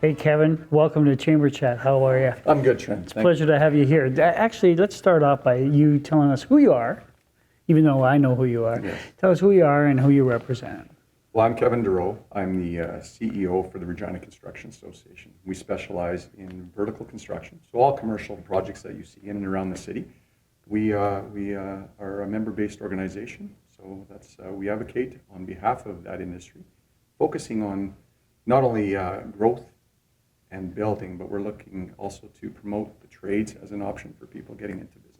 Hey, Kevin, welcome to Chamber Chat. How are you? I'm good, Trent. It's a pleasure to have you here. Actually, let's start off by you telling us who you are, even though I know who you are. Yes. Tell us who you are and who you represent. Well, I'm Kevin Dureau. I'm the CEO for the Regina Construction Association. We specialize in vertical construction, so all commercial projects that you see in and around the city. We are a member-based organization, so we advocate on behalf of that industry, focusing on not only growth and building, but we're looking also to promote the trades as an option for people getting into business.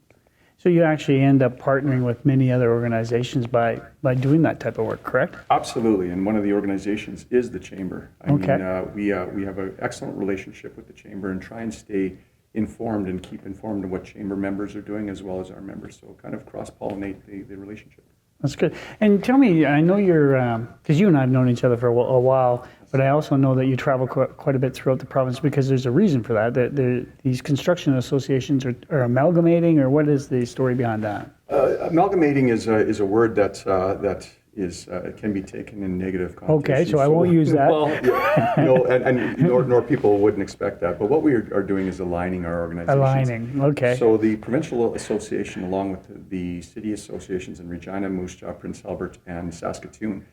So you actually end up partnering with many other organizations by doing that type of work, correct? Absolutely, and one of the organizations is the Chamber. Okay. We have an excellent relationship with the Chamber and try and stay informed and keep informed of what Chamber members are doing as well as our members, so kind of cross-pollinate the relationship. That's good. And tell me, I know you're, because you and I have known each other for a while, but I also know that you travel quite a bit throughout the province because there's a reason for that. These construction associations are amalgamating, or what is the story behind that? Amalgamating is a word that can be taken in negative connotations. Okay, so I won't use that. Well, yeah, nor people wouldn't expect that. But what we are doing is aligning our organizations. Aligning, okay. So the provincial association, along with the city associations in Regina, Moose Jaw, Prince Albert, and Saskatoon,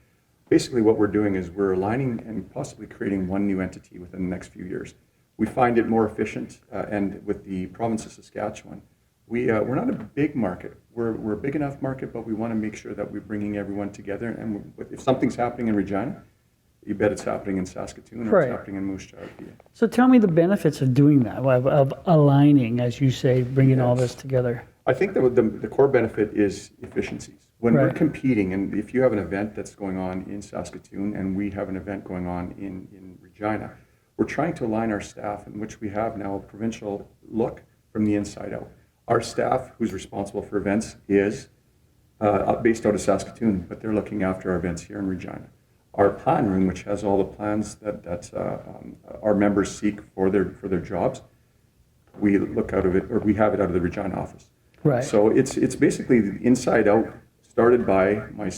basically what we're doing is we're aligning and possibly creating one new entity within the next few years. We find it more efficient, and with the province of Saskatchewan, we're not a big market. We're a big enough market, but we want to make sure that we're bringing everyone together. And if something's happening in Regina, you bet it's happening in Saskatoon or Right. it's happening in Moose Jaw. So tell me the benefits of doing that, of aligning, as you say, bringing all this together. I think the core benefit is efficiencies. When we're Right. competing, and if you have an event that's going on in Saskatoon and we have an event going on in Regina, we're trying to align our staff, in which we have now a provincial look from the inside out. Our staff, who's responsible for events, is based out of Saskatoon, but they're looking after our events here in Regina. Our plan room, which has all the plans that our members seek for their jobs, we look out of it, or we have it out of the Regina office. Right. So it's basically the inside out, started by my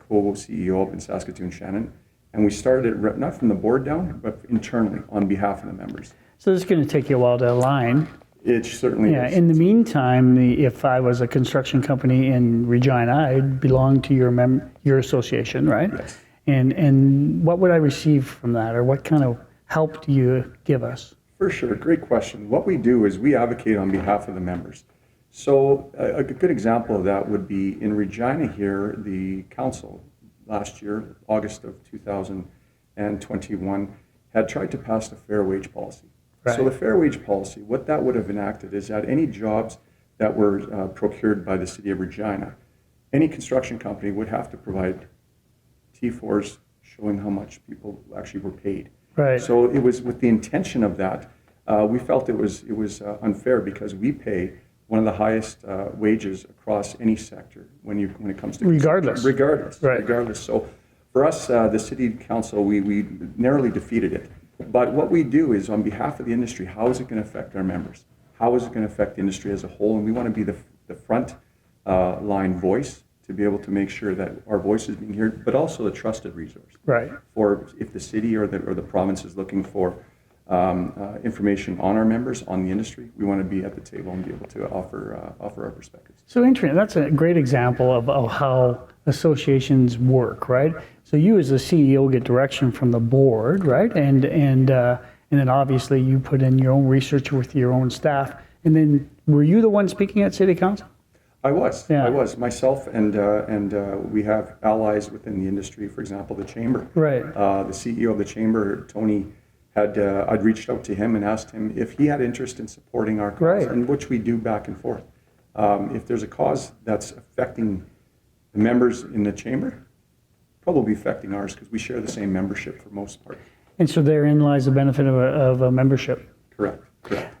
co-CEO up in Saskatoon, Shannon, and we started it not from the board down, but internally on behalf of the members. So it's going to take you a while to align. It certainly Yeah. is. In the meantime, if I was a construction company in Regina, I'd belong to your association, right? Yes. And what would I receive from that, or what kind of help do you give us? For sure, great question. What we do is we advocate on behalf of the members. So a good example of that would be in Regina here, the council last year, August of 2021, had tried to pass the fair wage policy. Right. So the fair wage policy, what that would have enacted is that any jobs that were procured by the city of Regina, any construction company would have to provide T4s showing how much people actually were paid. Right. So it was with the intention of that, we felt it was unfair because we pay one of the highest wages across any sector when it comes to Regardless. Regardless. So for us, the city council, we narrowly defeated it. But what we do is on behalf of the industry, how is it going to affect our members? How is it going to affect the industry as a whole? And we want to be the front line voice to be able to make sure that our voice is being heard, but also a trusted resource. Right. For if the city or the province is looking for information on our members, on the industry, we want to be at the table and be able to offer our perspectives. So interesting. That's a great example of how associations work, right? So you as the CEO get direction from the board, right? And then obviously you put in your own research with your own staff. And then were you the one speaking at City Council? I was. Yeah. I was myself, and we have allies within the industry. For example, the chamber. Right. The CEO of the chamber, Tony, I'd reached out to him and asked him if he had interest in supporting our cause, Right. and which we do back and forth. If there's a cause that's affecting the members in the chamber, probably affecting ours because we share the same membership for most part. And so therein lies the benefit of a membership. Correct.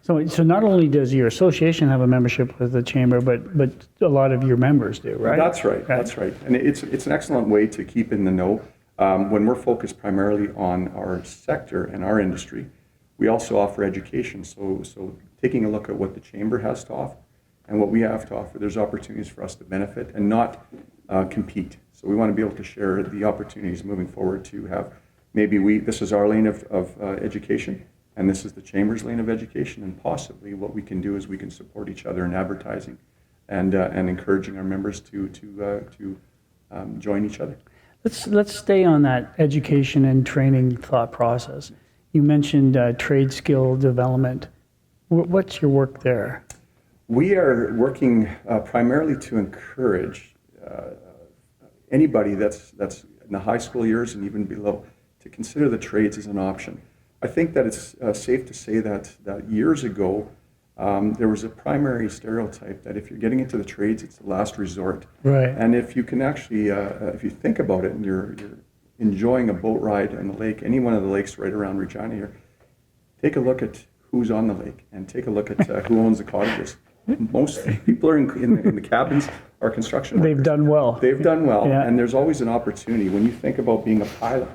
So not only does your association have a membership with the chamber, but a lot of your members do, right? That's right. That's right. And it's an excellent way to keep in the know. When we're focused primarily on our sector and our industry, we also offer education. So taking a look at what the chamber has to offer and what we have to offer, there's opportunities for us to benefit and not compete. So we want to be able to share the opportunities moving forward to have maybe this is our lane of education, and this is the Chamber's lane of education, and possibly what we can do is we can support each other in advertising and encouraging our members to join each other. Let's stay on that education and training thought process. You mentioned trade skill development. What's your work there? We are working primarily to encourage anybody that's in the high school years and even below to consider the trades as an option. I think that it's safe to say that years ago there was a primary stereotype that if you're getting into the trades, it's the last resort. Right. And if you can actually, if you think about it, and you're enjoying a boat ride on the lake, any one of the lakes right around Regina here, take a look at who's on the lake and take a look at who owns the cottages. Most people are in the cabins are construction workers. They've done well. They've done well, Yeah. and there's always an opportunity. When you think about being a pilot,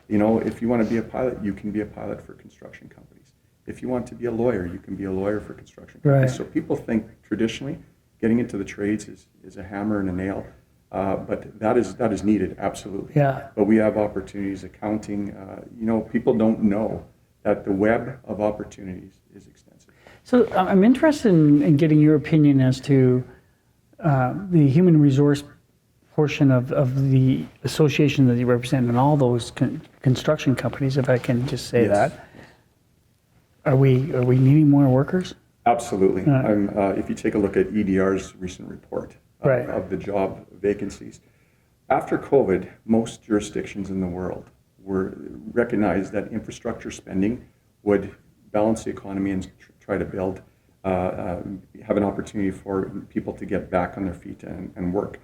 you know, if you want to be a pilot, you can be a pilot for construction companies. If you want to be a lawyer, you can be a lawyer for construction companies. Right. So people think traditionally getting into the trades is a hammer and a nail, but that is needed, absolutely. Yeah. But we have opportunities, accounting. You know, people don't know that the web of opportunities is extensive. So I'm interested in getting your opinion as to the human resource portion of the association that you represent and all those construction companies, if I can just say Yes. that. Are we needing more workers? Absolutely. If you take a look at EDR's recent report Right. of the job vacancies, after COVID, most jurisdictions in the world were recognized that infrastructure spending would balance the economy and try to build, have an opportunity for people to get back on their feet and work.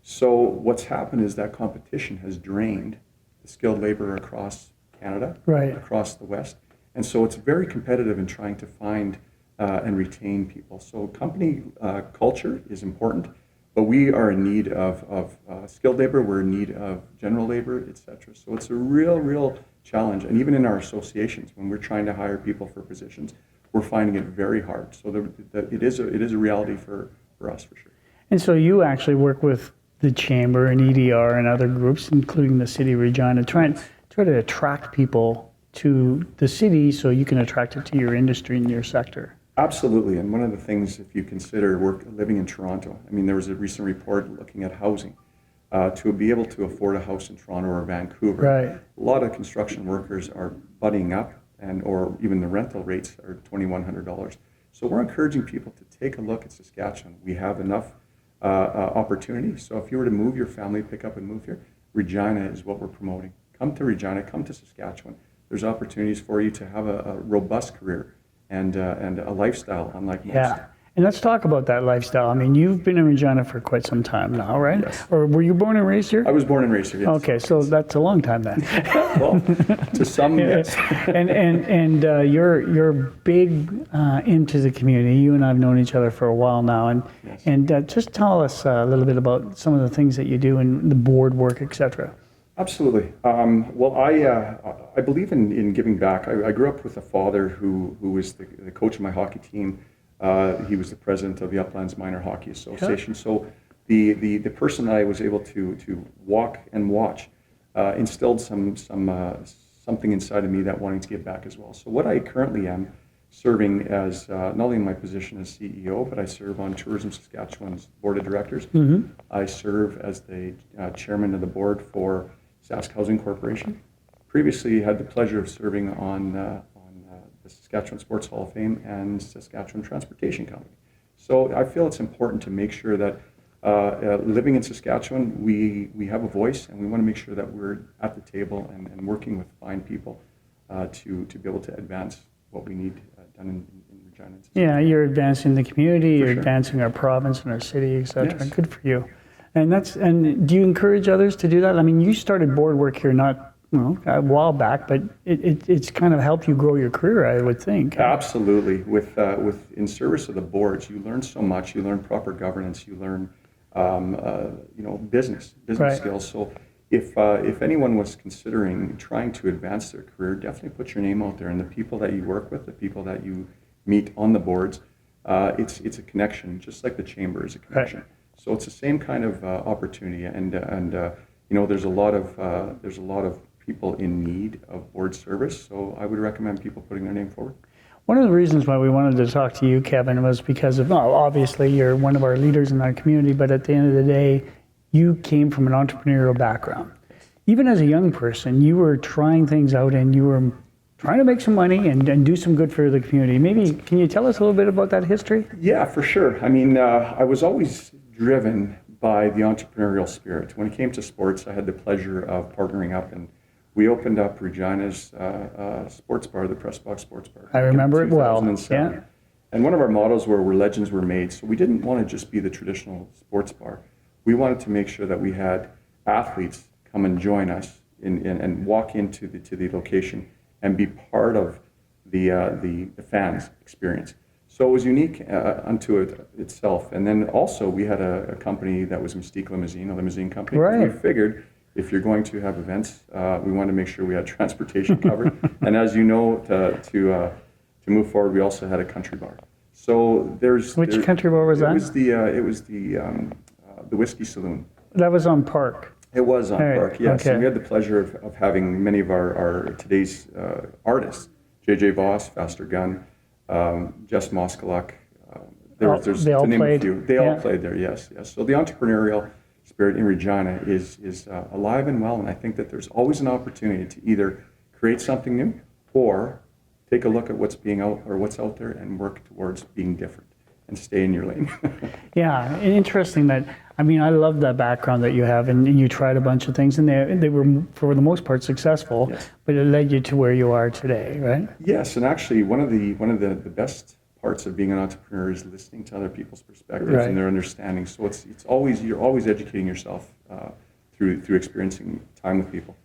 So what's happened is that competition has drained the skilled labor across Canada, Right. across the West. And so it's very competitive in trying to find and retain people. So company culture is important, but we are in need of skilled labor, we're in need of general labor, et cetera. So it's a real challenge. And even in our associations, when we're trying to hire people for positions, we're finding it very hard. So it is a reality for us, for sure. And so you actually work with the Chamber and EDR and other groups, including the City of Regina, try to attract people to the city so you can attract it to your industry and your sector. Absolutely, and one of the things, if you consider living in Toronto, I mean, there was a recent report looking at housing. To be able to afford a house in Toronto or Vancouver, Right. a lot of construction workers are buddying up, or even the rental rates are $2,100. So we're encouraging people to take a look at Saskatchewan. We have enough opportunity. So if you were to move your family, pick up and move here, Regina is what we're promoting. Come to Regina, come to Saskatchewan. There's opportunities for you to have a robust career and a lifestyle unlike most. Yeah. And let's talk about that lifestyle. I mean, you've been in Regina for quite some time now, right? Yes. Or were you born and raised here? I was born and raised here, yes. Okay, so that's a long time then. Well, to some, yes. and you're big into the community. You and I have known each other for a while now, Yes. and just tell us a little bit about some of the things that you do and the board work, etc. Absolutely. Well, I believe in giving back. I grew up with a father who was the coach of my hockey team. He was the president of the Uplands Minor Hockey Association. Yeah. So the person that I was able to walk and watch instilled something inside of me that wanting to give back as well. So what I currently am serving as not only in my position as CEO, but I serve on Tourism Saskatchewan's board of directors. Mm-hmm. I serve as the chairman of the board for Sask Housing Corporation. Previously had the pleasure of serving on the Saskatchewan Sports Hall of Fame and Saskatchewan Transportation Company. So I feel it's important to make sure that living in Saskatchewan, we have a voice, and we want to make sure that we're at the table and working with fine people to be able to advance what we need done in Regina. Yeah, you're advancing the community, you're sure. advancing our province and our city, etc. Yes. Good for you. And do you encourage others to do that? I mean, you started board work here not a while back, but it's kind of helped you grow your career, I would think. Absolutely. With in service of the boards, you learn so much. You learn proper governance. You learn business Right. skills. So if anyone was considering trying to advance their career, definitely put your name out there. And the people that you work with, the people that you meet on the boards, it's a connection, just like the chamber is a connection. Right. So it's the same kind of opportunity. And there's a lot of people in need of board service. So I would recommend people putting their name forward. One of the reasons why we wanted to talk to you, Kevin, was because of, well, obviously you're one of our leaders in our community, but at the end of the day, you came from an entrepreneurial background. Even as a young person, you were trying things out and you were trying to make some money and do some good for the community. Maybe, can you tell us a little bit about that history? Yeah, for sure. I mean, I was always driven by the entrepreneurial spirit. When it came to sports, I had the pleasure of partnering up, and we opened up Regina's sports bar, the Press Box Sports Bar. I remember it well. 2007. Yeah. And one of our mottos were where legends were made. So we didn't want to just be the traditional sports bar. We wanted to make sure that we had athletes come and join us and walk into the location and be part of the fans' experience. So it was unique unto itself. And then also we had a company that was Mystique Limousine, a limousine company. Right. We figured if you're going to have events, we wanted to make sure we had transportation covered. And as you know, to move forward, we also had a country bar. So Which country bar was that? It was the Whiskey Saloon. That was on Park. It was on Park, yes. Okay. And we had the pleasure of having many of our today's artists, J.J. Voss, Faster Gun, Jess Moskaluk. They all to name played, a few. They yeah. all played there, yes. So the entrepreneurial spirit in Regina is alive and well, and I think that there's always an opportunity to either create something new or take a look at what's out there and work towards being different and stay in your lane. Yeah, and interesting that, I mean, I love that background that you have, and you tried a bunch of things, and they were, for the most part, successful, Yes. but it led you to where you are today, right? Yes, and actually one of the best parts of being an entrepreneur is listening to other people's perspectives Right. and their understanding. So you're always educating yourself through experiencing time with people.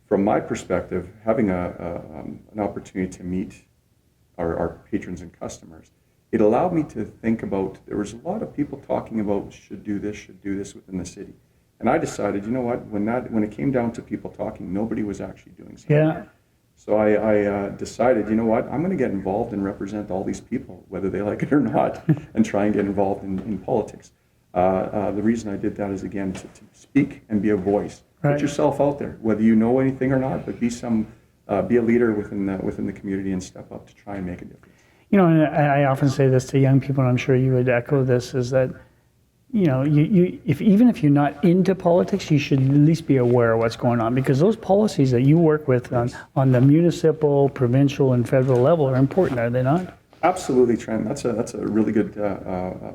From my perspective, having an opportunity to meet our patrons and customers, it allowed me to think about, there was a lot of people talking about should do this within the city. And I decided, you know what, when it came down to people talking, nobody was actually doing something. Yeah. So I decided, you know what, I'm going to get involved and represent all these people, whether they like it or not, and try and get involved in politics. The reason I did that is, again, to speak and be a voice. Right. Put yourself out there, whether you know anything or not, but be a leader within the community and step up to try and make a difference. You know, and I often say this to young people, and I'm sure you would echo this, is that, you know, even if you're not into politics, you should at least be aware of what's going on, because those policies that you work with on the municipal, provincial, and federal level are important, are they not? Absolutely, Trent. That's a really good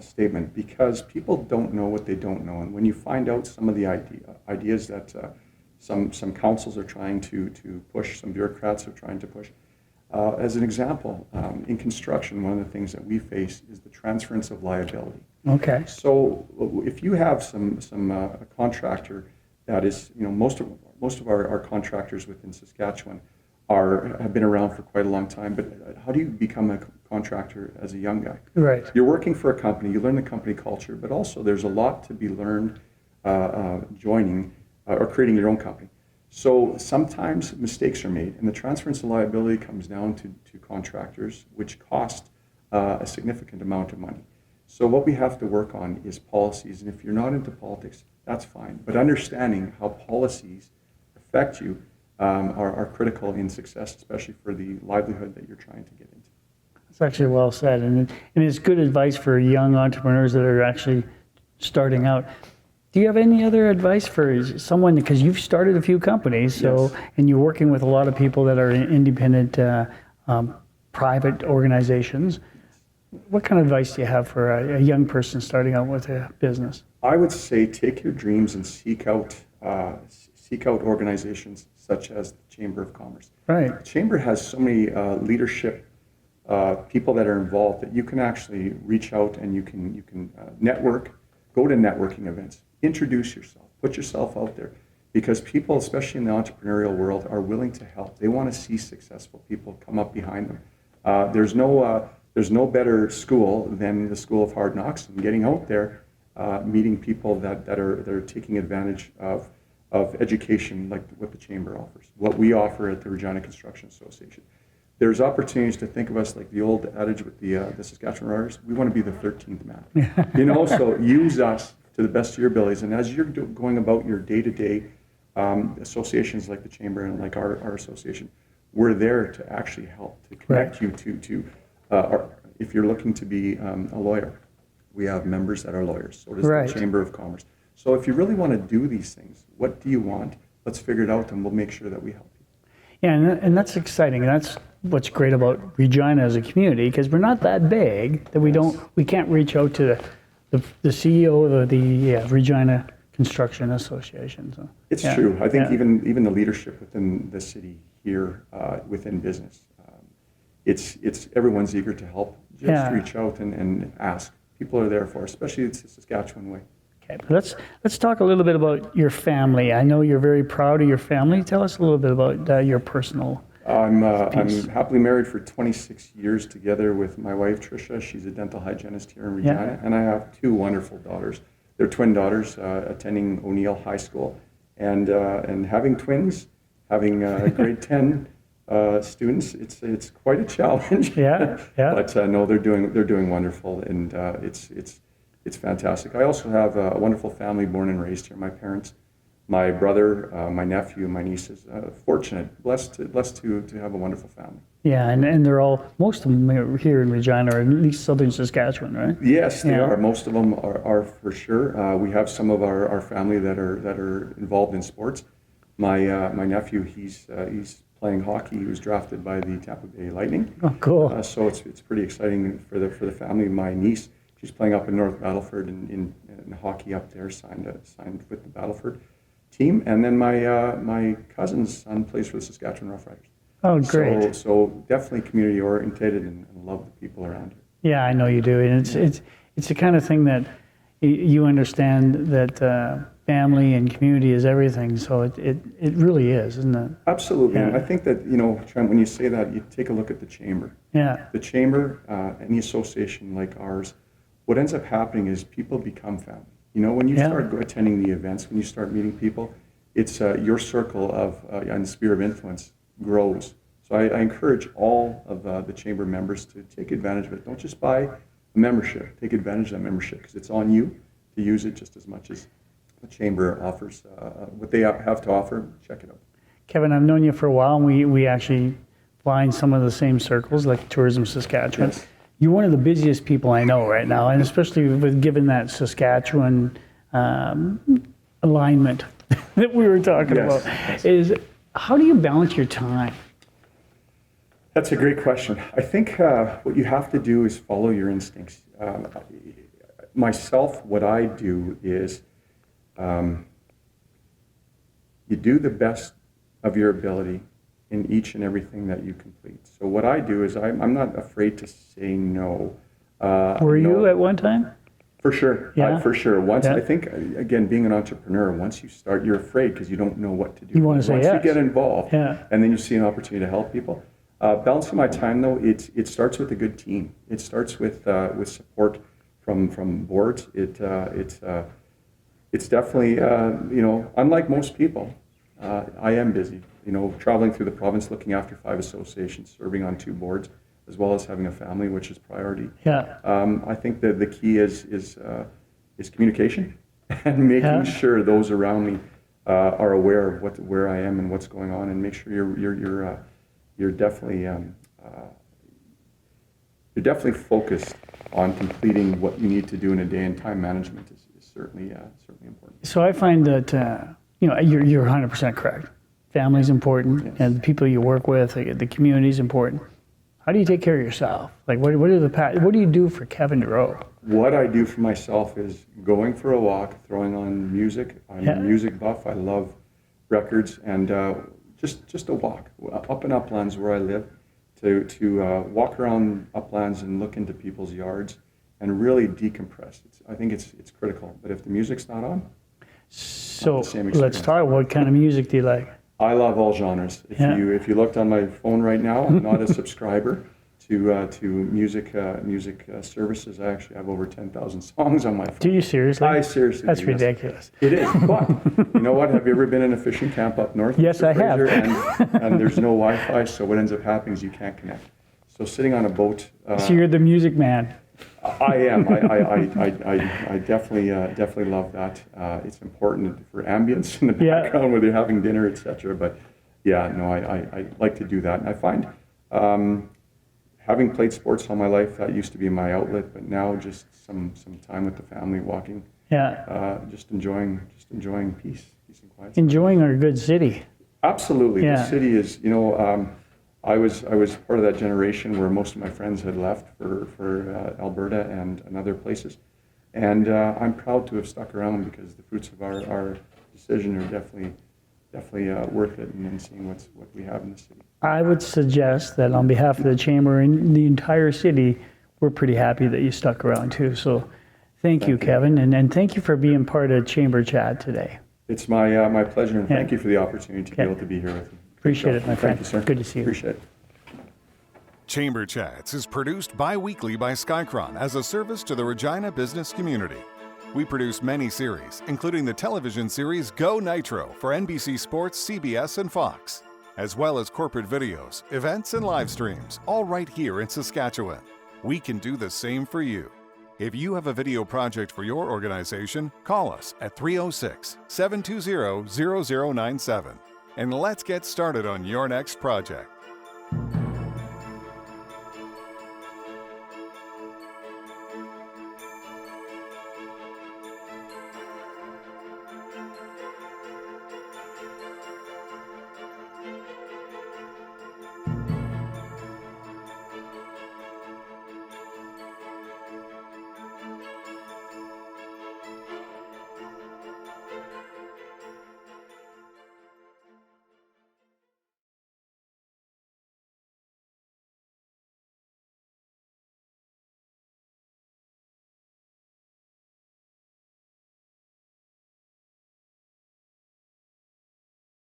statement, because people don't know what they don't know, and when you find out some of the ideas that some councils are trying to push, some bureaucrats are trying to push. As an example, in construction, one of the things that we face is the transference of liability. Okay. So if you have a contractor that is, you know, most of our contractors within Saskatchewan have been around for quite a long time, but how do you become a contractor as a young guy? Right. You're working for a company, you learn the company culture, but also there's a lot to be learned joining or creating your own company. So sometimes mistakes are made, and the transference of liability comes down to contractors, which cost a significant amount of money. So what we have to work on is policies, and if you're not into politics, that's fine. But understanding how policies affect you are critical in success, especially for the livelihood that you're trying to get into. That's actually well said, and it's good advice for young entrepreneurs that are actually starting out. Do you have any other advice for someone, because you've started a few companies, so Yes. and you're working with a lot of people that are independent, private organizations? What kind of advice do you have for a young person starting out with a business? I would say take your dreams and seek out organizations such as the Chamber of Commerce. Right. The Chamber has so many leadership people that are involved that you can actually reach out and you can network, go to networking events, introduce yourself, put yourself out there, because people, especially in the entrepreneurial world, are willing to help. They want to see successful people come up behind them. There's no better school than the school of hard knocks, and getting out there, meeting people that are taking advantage of education like what the Chamber offers, what we offer at the Regina Construction Association. There's opportunities to think of us like the old adage with the Saskatchewan Riders, we want to be the 13th man. You know, so use us to the best of your abilities. And as you're going about your day-to-day associations like the Chamber and like our association, we're there to actually help, to connect you to if you're looking to be a lawyer, we have members that are lawyers. So does the Chamber of Commerce. So if you really want to do these things, what do you want? Let's figure it out, and we'll make sure that we help you. Yeah, and that's exciting. And that's what's great about Regina as a community, because we're not that big that we can't reach out to the CEO of the Regina Construction Association. So it's true. I think even the leadership within the city here, within business, it's everyone's eager to help. Just reach out and ask. People are there for, especially it's the Saskatchewan way. Okay, but let's talk a little bit about your family. I know you're very proud of your family. Tell us a little bit about your personal. I'm happily married for 26 years together with my wife Tricia. She's a dental hygienist here in Regina, and I have 2 wonderful daughters. They're twin daughters attending O'Neill High School, and having twins, having grade 10 students, it's quite a challenge. Yeah. But no, they're doing wonderful, and it's fantastic. I also have a wonderful family born and raised here. My parents, my brother, my nephew, my nieces. Fortunate, blessed to have a wonderful family. Yeah, and they're all, most of them are here in Regina, or at least southern Saskatchewan, right? Yes, they are. Most of them are for sure. We have some of our family that are involved in sports. My nephew, he's playing hockey. He was drafted by the Tampa Bay Lightning. Oh, cool. So it's pretty exciting for the family. My niece, she's playing up in North Battleford in hockey up there, signed with the Battleford team. And then my cousin's son plays for the Saskatchewan Roughriders. Oh, great. So definitely community orientated and love the people around here. Yeah, I know you do. And it's the kind of thing that you understand that family and community is everything. So it really is, isn't it? Absolutely. Yeah. And I think that, Trent, when you say that, you take a look at the Chamber. Yeah. The Chamber, any association like ours, what ends up happening is people become family. When you start attending the events, when you start meeting people, it's your circle of and the sphere of influence grows. So I encourage all of the Chamber members to take advantage of it. Don't just buy a membership. Take advantage of that membership, because it's on you to use it just as much as the Chamber offers. What they have to offer, check it out. Kevin, I've known you for a while, and we actually fly in some of the same circles, like Tourism Saskatchewan. Yes. You're one of the busiest people I know right now, and especially given that Saskatchewan alignment that we were talking about. Is how do you balance your time? That's a great question. I think what you have to do is follow your instincts. Myself, what I do is you do the best of your ability in each and everything that you complete. So what I do is I'm not afraid to say no. Were you at one time? For sure. Yeah. For sure. Once I think, again, being an entrepreneur, once you start, you're afraid because you don't know what to do. You want to say once yes. you get involved, and then you see an opportunity to help people. Balancing my time, though, it starts with a good team. It starts with support from boards. It's definitely unlike most people, I am busy. Traveling through the province, looking after 5 associations, serving on 2 boards, as well as having a family, which is priority. Yeah. I think that the key is communication and making sure those around me are aware of where I am and what's going on, and make sure you're definitely focused on completing what you need to do in a day, and time management is certainly important. So I find that you're 100% correct. Family's important, and the people you work with, the community is important. How do you take care of yourself? Like, what do you do for Kevin Dureau? What I do for myself is going for a walk, throwing on music. I'm a music buff. I love records, and just a walk up in Uplands where I live, to walk around Uplands and look into people's yards and really decompress. I think it's critical. But if the music's not on, so let's talk. What kind of music do you like? I love all genres. If you looked on my phone right now, I'm not a subscriber to music services. I actually have over 10,000 songs on my phone. Do you seriously? I seriously. That's do, ridiculous. Yes. It is. But you know what? Have you ever been in a fishing camp up north? Yes, I have. And there's no Wi-Fi, so what ends up happening is you can't connect. So sitting on a boat. So you're the music man. I am. I definitely love that. It's important for ambience in the Yeah. background where they're having dinner, etc. But yeah, no, I like to do that. And I find having played sports all my life, that used to be my outlet, but now just some time with the family, walking, Yeah. just enjoying peace and quiet. Enjoying our good city. Absolutely. Yeah. The city is, I was part of that generation where most of my friends had left for Alberta and other places. And I'm proud to have stuck around because the fruits of our decision are definitely worth it, and then seeing what we have in the city. I would suggest that on behalf of the Chamber and the entire city, we're pretty happy that you stuck around too. So thank you, Kevin, and thank you for being part of Chamber Chat today. It's my pleasure, and thank you for the opportunity to be Okay. able to be here with you. Appreciate it, my friend. Thank you, sir. Good to see you. Appreciate it. Chamber Chats is produced bi-weekly by Skycron as a service to the Regina business community. We produce many series, including the television series Go Nitro for NBC Sports, CBS, and Fox, as well as corporate videos, events, and live streams, all right here in Saskatchewan. We can do the same for you. If you have a video project for your organization, call us at 306-720-0097, and let's get started on your next project.